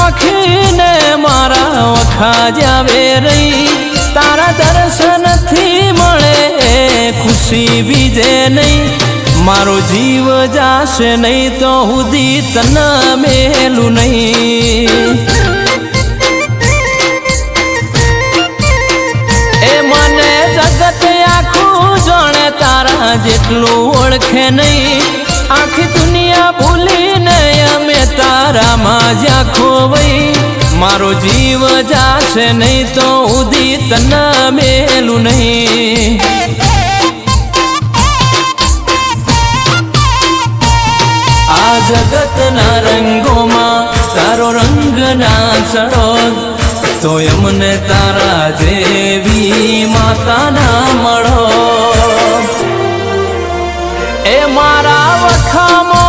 नोखीने मारा वखा जावे रही तारा दर्शन थी मळे खुशी बीजे नहीं मारो जीव जाशे नहीं तो हुदी तना मेलू नहीं ए मने जगत आखू जाने तारा जेटलू ओळखे नहीं आखी दुनिया भूली ने अमे तारा माज्या खोवई मारो जीव जाशे नहीं तो उदी तना मेलू नहीं आ जगत ना रंगों में तारो रंग ना चढ़ो तो यमने तारा जेवी माता ना मळो ए मारा वखामो